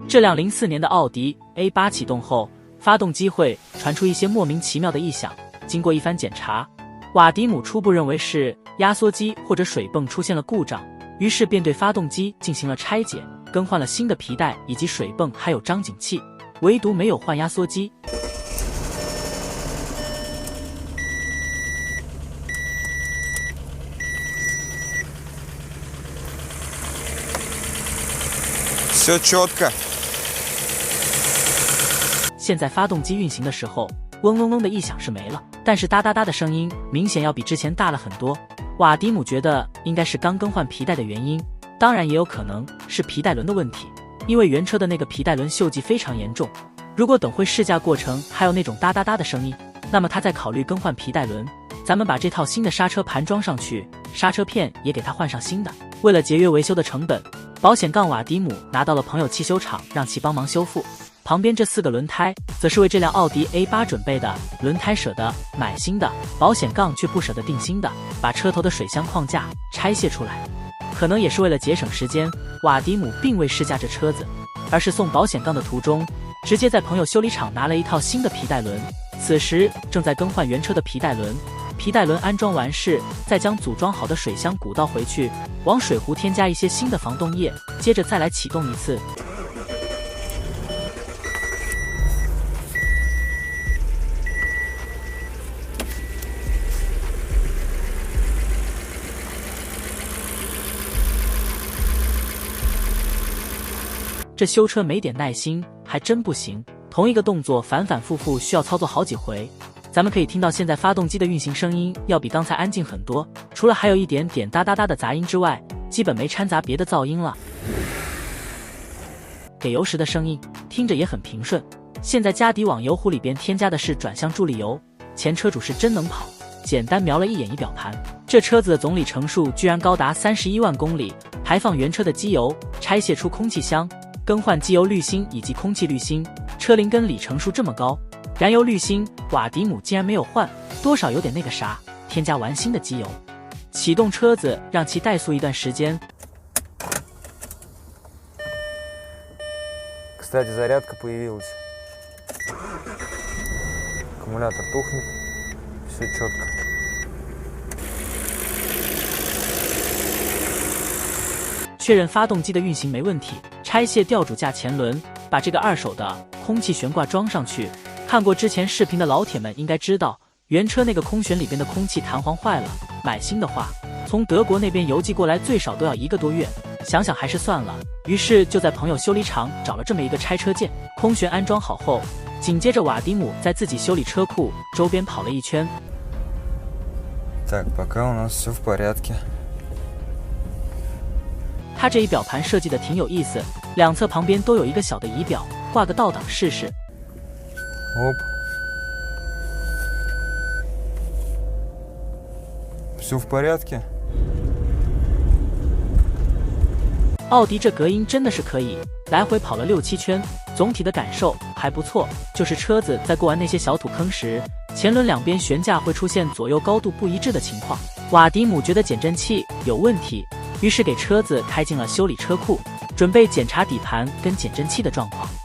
这辆04年的奥迪 A8 启动后，发动机会传出一些莫名其妙的异响。经过一番检查，瓦迪姆初步认为是压缩机或者水泵出现了故障，于是便对发动机进行了拆解，更换了新的皮带以及水泵还有张紧器，唯独没有换压缩机。Все четко。现在发动机运行的时候，嗡嗡嗡的异响是没了，但是哒哒哒的声音明显要比之前大了很多。瓦迪姆觉得应该是刚更换皮带的原因，当然也有可能是皮带轮的问题，因为原车的那个皮带轮锈迹非常严重。如果等会试驾过程还有那种哒哒哒的声音，那么他再考虑更换皮带轮。咱们把这套新的刹车盘装上去，刹车片也给他换上新的。为了节约维修的成本，保险杠瓦迪姆拿到了朋友汽修厂让其帮忙修复。旁边这4个轮胎则是为这辆奥迪 A8 准备的，轮胎舍得买新的，保险杠却不舍得订新的，把车头的水箱框架拆卸出来。可能也是为了节省时间，瓦迪姆并未试驾这车子，而是送保险杠的途中直接在朋友修理厂拿了一套新的皮带轮。此时正在更换原车的皮带轮，皮带轮安装完事，再将组装好的水箱鼓倒回去，往水壶添加一些新的防冻液，接着再来启动一次。这修车没点耐心还真不行，同一个动作反反复复需要操作好几回。咱们可以听到现在发动机的运行声音要比刚才安静很多，除了还有一点点哒哒哒的杂音之外，基本没掺杂别的噪音了。给油时的声音听着也很平顺。现在加底往油壶里边添加的是转向助力油，前车主是真能跑。简单瞄了一眼仪表盘，这车子的总里程数居然高达31万公里，排放原车的机油，拆卸出空气箱，更换机油滤芯以及空气滤芯，车龄跟里程数这么高，燃油滤芯瓦迪姆竟然没有换，多少有点那个啥，添加完新的机油。启动车子让其怠速一段时间。Кстати, зарядка появилась. Аккумулятор тухнет. Все четко. 确认发动机的运行没问题，拆卸吊主架前轮，把这个二手的空气悬挂装上去。看过之前视频的老铁们应该知道，原车那个空悬里边的空气弹簧坏了，买新的话，从德国那边邮寄过来最少都要1个多月。想想还是算了，于是就在朋友修理厂找了这么一个拆车件。空悬安装好后，紧接着瓦迪姆在自己修理车库周边跑了一圈。Так, пока у нас все в порядке. 它这一表盘设计的挺有意思，两侧旁边都有一个小的仪表，挂个倒档试试。Оп. Все в порядке. 奥迪这隔音真的是可以，来回跑了6、7圈，总体的感受还不错。就是车子在过完那些小土坑时，前轮两边悬架会出现左右高度不一致的情况。瓦迪姆觉得减震器有问题，于是给车子开进了修理车库，准备检查底盘跟减震器的状况。